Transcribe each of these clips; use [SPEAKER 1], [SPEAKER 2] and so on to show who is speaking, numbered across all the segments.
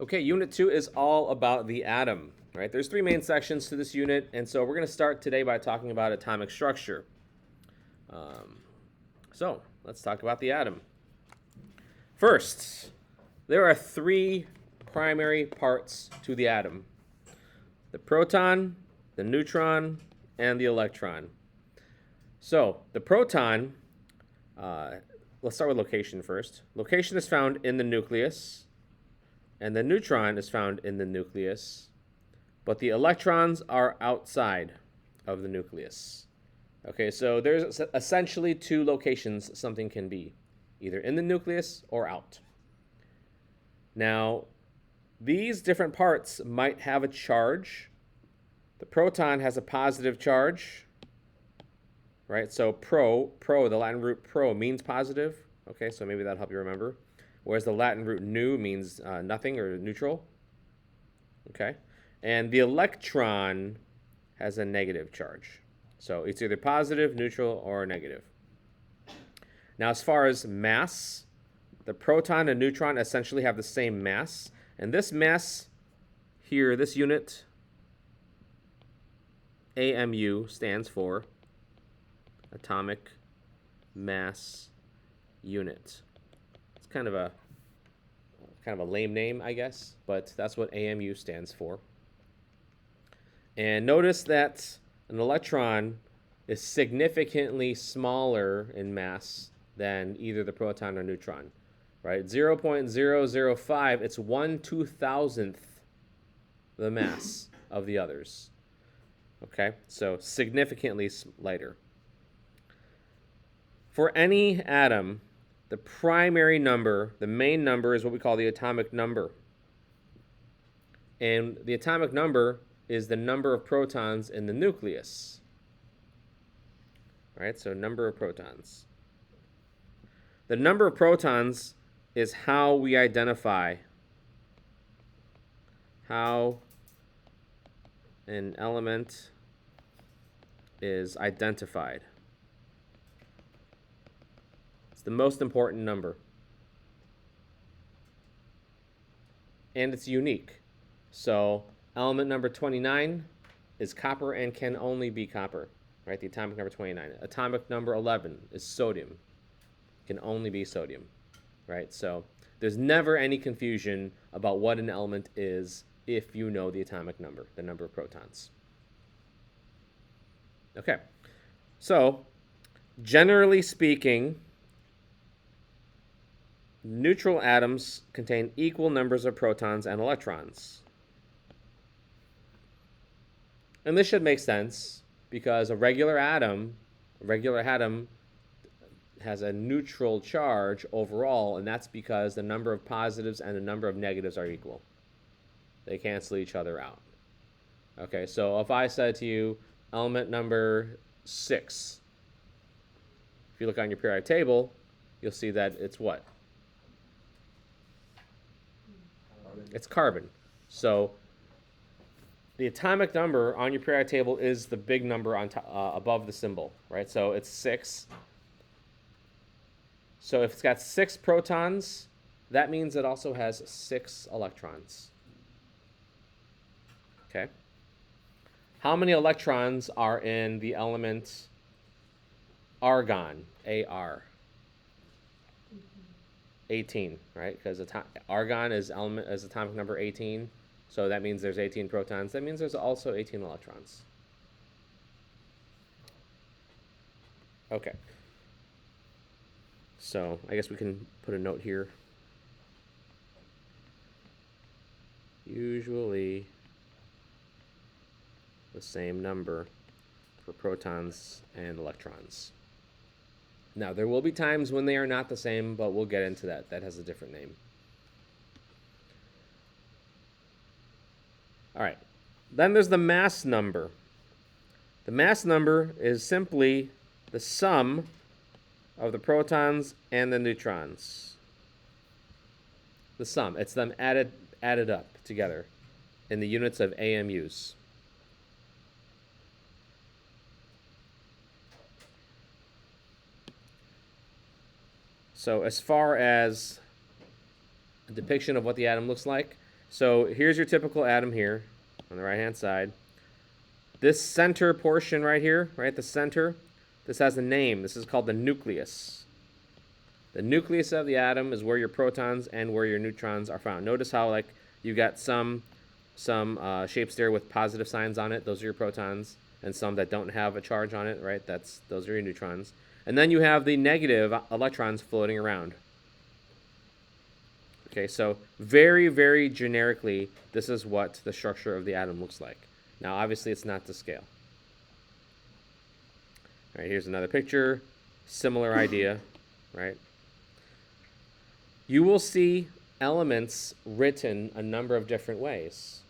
[SPEAKER 1] Okay, Unit 2 is all about the atom, right? There's three main sections to this unit, and so we're going to start today by talking about atomic structure. So let's talk about the atom. First, there are three primary parts to the atom: the proton, the neutron, and the electron. So the proton, let's start with location first. Location is found in the nucleus, and the neutron is found in the nucleus, but the electrons are outside of the nucleus. Okay, so there's essentially two locations something can be, either in the nucleus or out. Now, these different parts might have a charge. The proton has a positive charge, right? So the Latin root pro means positive. Okay, so maybe that'll help you remember. Whereas the Latin root nu means nothing or neutral. Okay, and the electron has a negative charge. So it's either positive, neutral, or negative. Now, as far as mass, the proton and neutron essentially have the same mass. And this mass here, this unit, AMU, stands for atomic mass unit. It's kind of a lame name, I guess, but that's what AMU stands for. And notice that an electron is significantly smaller in mass than either the proton or neutron, right? 0.005, it's 1/2000th the mass of the others. Okay, so significantly lighter. For any atom, the primary number, the main number, is what we call the atomic number. And the atomic number is the number of protons in the nucleus. Right? So number of protons. The number of protons is how we identify how an element is identified. It's the most important number. And it's unique. So element number 29 is copper and can only be copper, right? The atomic number 29. Atomic number 11 is sodium. Can only be sodium, right? So there's never any confusion about what an element is if you know the atomic number, the number of protons. Okay, so generally speaking, neutral atoms contain equal numbers of protons and electrons. And this should make sense because a regular atom has a neutral charge overall, and that's because the number of positives and the number of negatives are equal. They cancel each other out. Okay, so if I said to you, element number 6, if you look on your periodic table, you'll see that it's what? It's carbon. So the atomic number on your periodic table is the big number on above the symbol, right? So it's 6. So if it's got 6 protons, that means it also has 6 electrons. Okay. How many electrons are in the element argon, AR? 18, right? Because argon is atomic number 18, so that means there's 18 protons. That means there's also 18 electrons. Okay. So I guess we can put a note here. Usually the same number for protons and electrons. Now, there will be times when they are not the same, but we'll get into that. That has a different name. All right. Then there's the mass number. The mass number is simply the sum of the protons and the neutrons. The sum. It's them added up together in the units of AMUs. So as far as a depiction of what the atom looks like, So here's your typical atom here on the right-hand side. This center portion right here, right, the center, this has a name. This is called the nucleus. The nucleus of the atom is where your protons and where your neutrons are found. Notice how, like, you got some shapes there with positive signs on it. Those are your protons, and some that don't have a charge on it, right? Those are your neutrons. And then you have the negative electrons floating around. Okay, so very, very generically, this is what the structure of the atom looks like. Now, obviously, it's not to scale. All right, here's another picture. Similar idea, right? You will see elements written a number of different ways.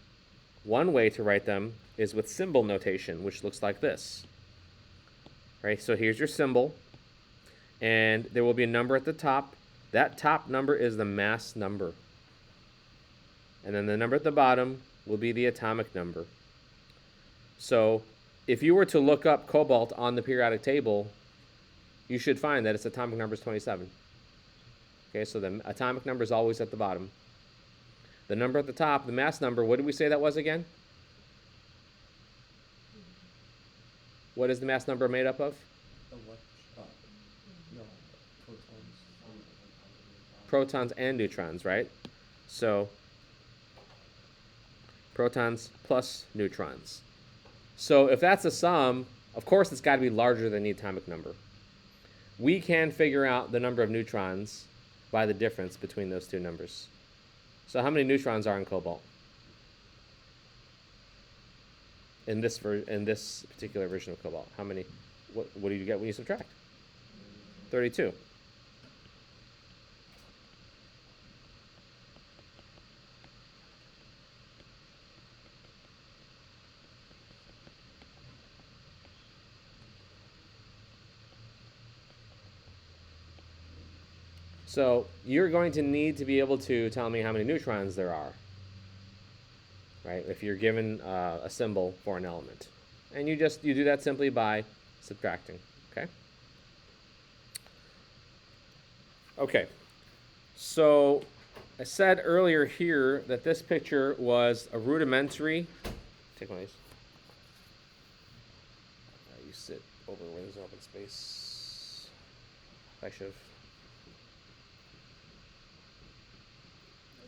[SPEAKER 1] One way to write them is with symbol notation, which looks like this. Right, so here's your symbol, and there will be a number at the top. That top number is the mass number. And then the number at the bottom will be the atomic number. So if you were to look up cobalt on the periodic table, you should find that its atomic number is 27. Okay, so the atomic number is always at the bottom. The number at the top, the mass number, what did we say that was again? What is the mass number made up of? Protons and neutrons, right? So protons plus neutrons. So if that's a sum, of course it's got to be larger than the atomic number. We can figure out the number of neutrons by the difference between those two numbers. So how many neutrons are in cobalt? In this particular version of cobalt, how many? What do you get when you subtract? 32. So you're going to need to be able to tell me how many neutrons there are, right? If you're given a symbol for an element. And you do that simply by subtracting, okay? Okay, so I said earlier here that this picture was a rudimentary, take one of these. You sit over where there's open space. I should have.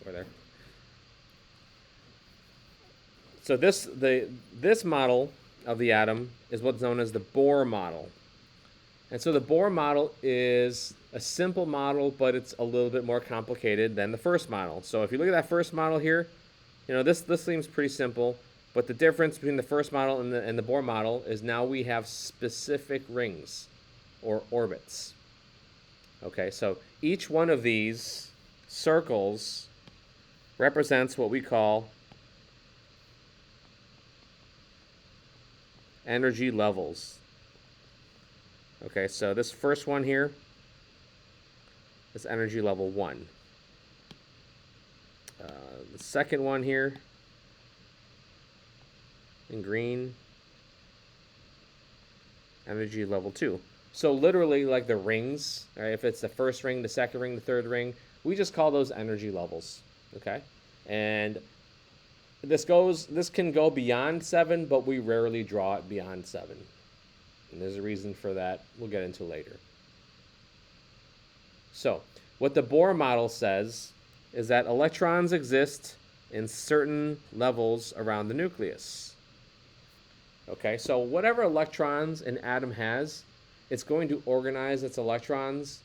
[SPEAKER 1] Over there. So this model of the atom is what's known as the Bohr model. And so the Bohr model is a simple model, but it's a little bit more complicated than the first model. So if you look at that first model here, you know, this seems pretty simple, but the difference between the first model and the Bohr model is now we have specific rings or orbits. Okay, so each one of these circles represents what we call energy levels. Okay, so this first one here is energy level 1. The second one here in green, energy level 2. So literally like the rings, right? If it's the first ring, the second ring, the third ring, we just call those energy levels. Okay, and this can go beyond 7, but we rarely draw it beyond 7. And there's a reason for that we'll get into later. So what the Bohr model says is that electrons exist in certain levels around the nucleus. Okay, so whatever electrons an atom has, it's going to organize its electrons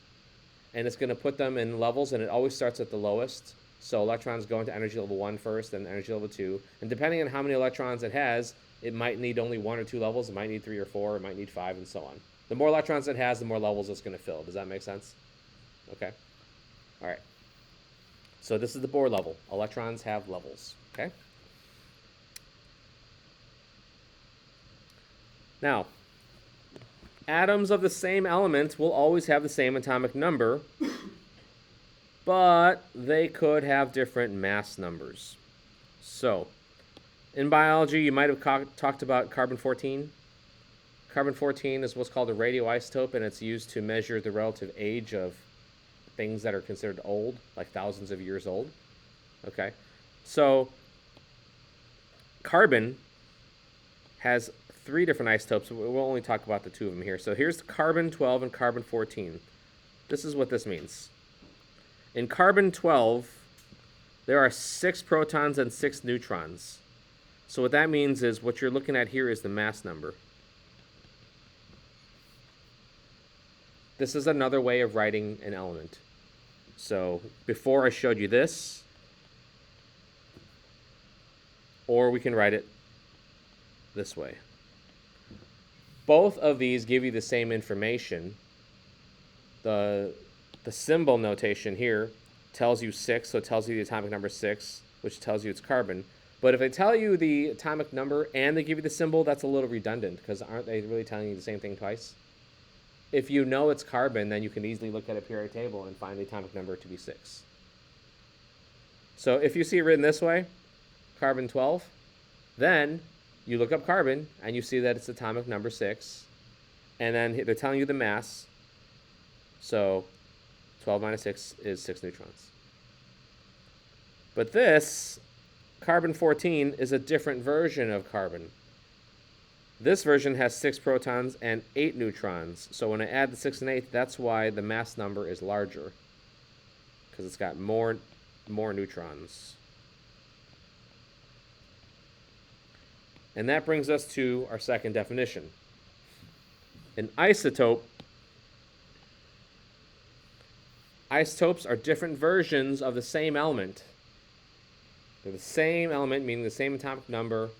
[SPEAKER 1] and it's going to put them in levels, and it always starts at the lowest. So electrons go into energy level 1 first, then energy level 2. And depending on how many electrons it has, it might need only 1 or 2 levels. It might need 3 or 4. It might need 5, and so on. The more electrons it has, the more levels it's going to fill. Does that make sense? Okay. All right. So this is the Bohr level. Electrons have levels. Okay. Now, atoms of the same element will always have the same atomic number, but they could have different mass numbers. So, in biology, you might have talked about carbon-14. Carbon-14 is what's called a radioisotope, and it's used to measure the relative age of things that are considered old, like thousands of years old. Okay? So carbon has 3 different isotopes. We'll only talk about the 2 of them here. So here's carbon-12 and carbon-14. This is what this means. In carbon-12, there are 6 protons and 6 neutrons. So what that means is what you're looking at here is the mass number. This is another way of writing an element. So before I showed you this, or we can write it this way. Both of these give you the same information. The symbol notation here tells you 6, so it tells you the atomic number 6, which tells you it's carbon. But if they tell you the atomic number and they give you the symbol, that's a little redundant, because aren't they really telling you the same thing twice? If you know it's carbon, then you can easily look at a periodic table and find the atomic number to be 6. So if you see it written this way, carbon-12, then you look up carbon and you see that it's atomic number 6, and then they're telling you the mass. So 12 minus 6 is 6 neutrons. But this, carbon-14, is a different version of carbon. This version has 6 protons and 8 neutrons. So when I add the 6 and 8, that's why the mass number is larger, because it's got more neutrons. And that brings us to our second definition. An isotope. Isotopes are different versions of the same element. They're the same element, meaning the same atomic number,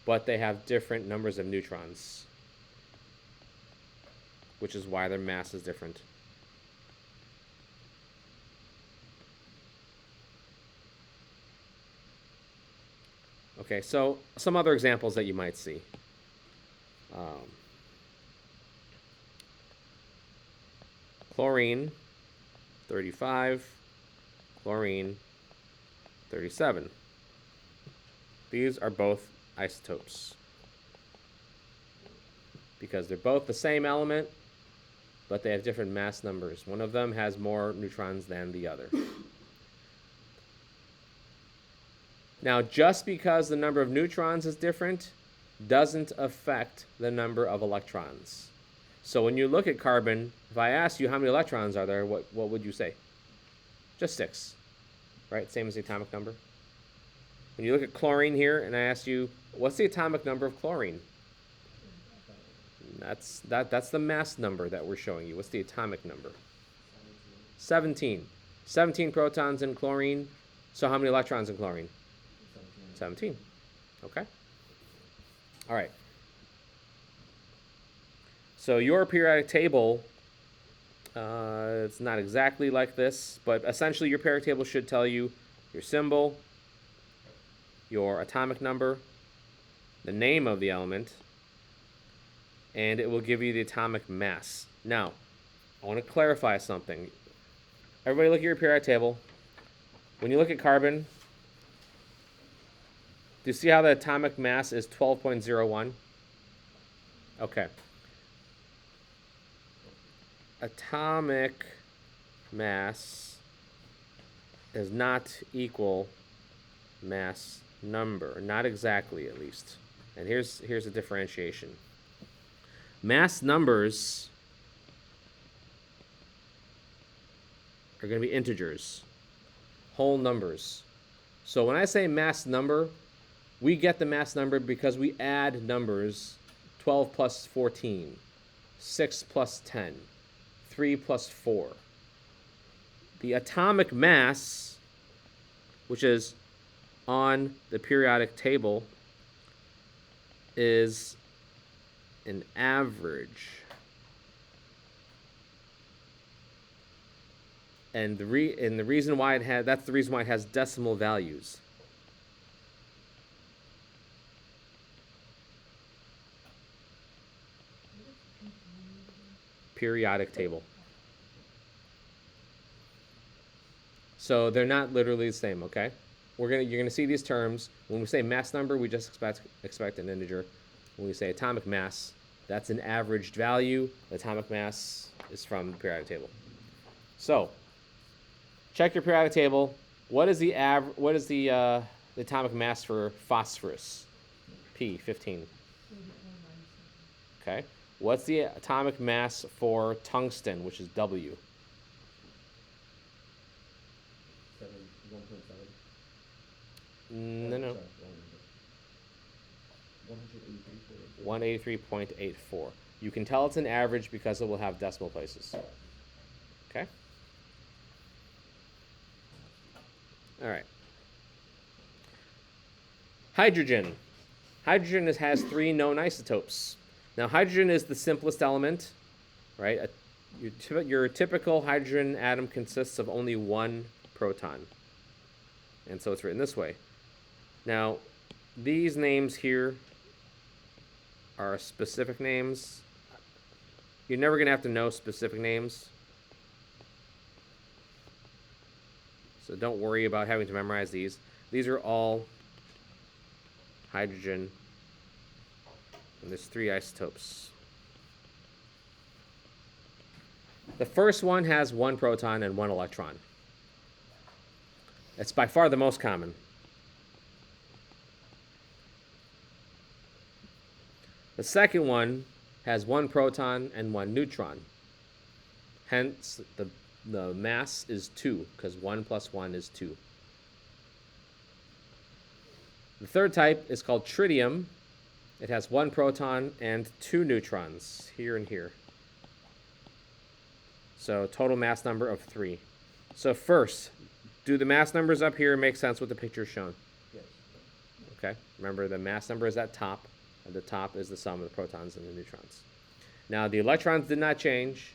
[SPEAKER 1] but they have different numbers of neutrons, which is why their mass is different. Okay, so some other examples that you might see. Chlorine, 35, chlorine, 37. These are both isotopes because they're both the same element, but they have different mass numbers. One of them has more neutrons than the other. Now, just because the number of neutrons is different doesn't affect the number of electrons. So when you look at carbon, if I ask you how many electrons are there, what would you say? Just 6, right? Same as the atomic number. When you look at chlorine here and I ask you, what's the atomic number of chlorine? That's the mass number that we're showing you. What's the atomic number? 17. 17 protons in chlorine. So how many electrons in chlorine? 17. Okay. All right. So your periodic table, it's not exactly like this, but essentially your periodic table should tell you your symbol, your atomic number, the name of the element, and it will give you the atomic mass. Now, I want to clarify something. Everybody look at your periodic table. When you look at carbon, do you see how the atomic mass is 12.01? Okay. Atomic mass does not equal mass number. Not exactly, at least. And here's a differentiation. Mass numbers are going to be integers, whole numbers. So when I say mass number, we get the mass number because we add numbers 12 plus 14, 6 plus 10, 3 plus 4. The atomic mass, which is on the periodic table, is an average. And the reason why that's the reason why it has decimal values. Periodic table. So they're not literally the same, okay? You're gonna see these terms. When we say mass number, we just expect an integer. When we say atomic mass, that's an averaged value. The atomic mass is from the periodic table. So check your periodic table. What is the atomic mass for phosphorus? P, 15. Okay. What's the atomic mass for tungsten, which is W?
[SPEAKER 2] 1.7.
[SPEAKER 1] No, no. 183.84. You can tell it's an average because it will have decimal places. Okay? All right. Hydrogen. Hydrogen has 3 known isotopes. Now, hydrogen is the simplest element, right? Your typical hydrogen atom consists of only 1 proton. And so it's written this way. Now, these names here are specific names. You're never going to have to know specific names. So don't worry about having to memorize these. These are all hydrogen. And there's 3 isotopes. The first one has 1 proton and 1 electron. It's by far the most common. The second one has 1 proton and 1 neutron. Hence, the mass is 2, because 1 plus 1 is 2. The third type is called tritium. It has 1 proton and 2 neutrons, here and here. So total mass number of 3. So first, do the mass numbers up here make sense with the picture shown?
[SPEAKER 2] Yes.
[SPEAKER 1] Okay, remember the mass number is at top. At the top is the sum of the protons and the neutrons. Now the electrons did not change,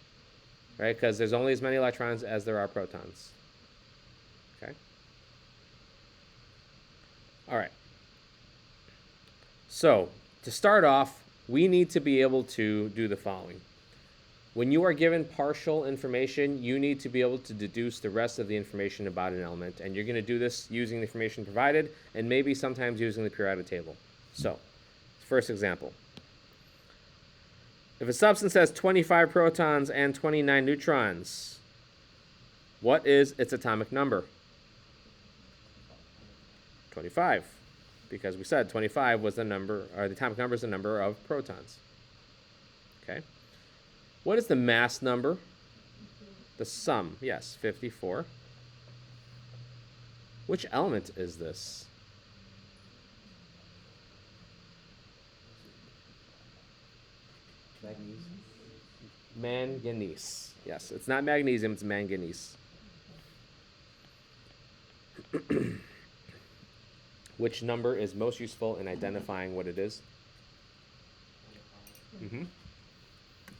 [SPEAKER 1] right? Because there's only as many electrons as there are protons. Okay? All right. So to start off, we need to be able to do the following. When you are given partial information, you need to be able to deduce the rest of the information about an element. And you're going to do this using the information provided and maybe sometimes using the periodic table. So, first example. If a substance has 25 protons and 29 neutrons, what is its atomic number? 25. Because we said 25 was the number, or the atomic number is the number of protons. Okay. What is the mass number? The sum, yes, 54. Which element is this? Manganese. Yes, it's not magnesium, it's manganese. Which number is most useful in identifying what it is?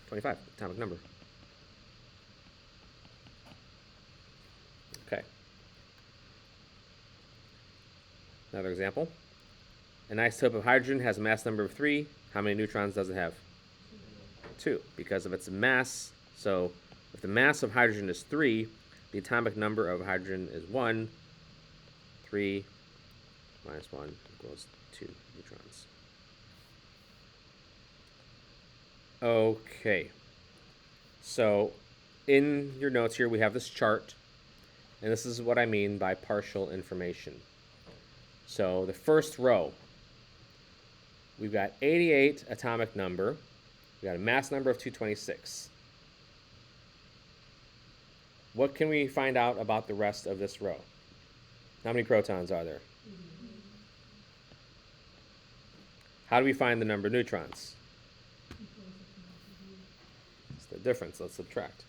[SPEAKER 1] 25, atomic number. Okay. Another example. An isotope of hydrogen has a mass number of 3. How many neutrons does it have? 2, because of its mass. So if the mass of hydrogen is 3, the atomic number of hydrogen is 1. 3 minus 1 equals 2 neutrons. Okay. So in your notes here, we have this chart. And this is what I mean by partial information. So the first row, we've got 88 atomic number. We've got a mass number of 226. What can we find out about the rest of this row? How many protons are there? How do we find the number of neutrons? It's the difference. Let's subtract.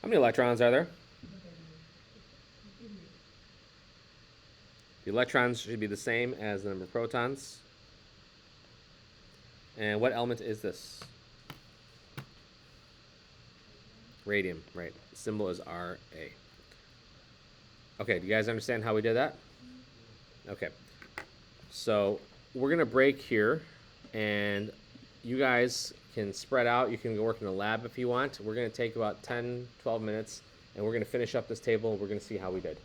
[SPEAKER 1] How many electrons are there? The electrons should be the same as the number of protons. And what element is this? Radium, right. The symbol is Ra. Okay, do you guys understand how we did that? Okay. So we're going to break here, and you guys can spread out. You can go work in the lab if you want. We're going to take about 10, 12 minutes, and we're going to finish up this table, and we're going to see how we did.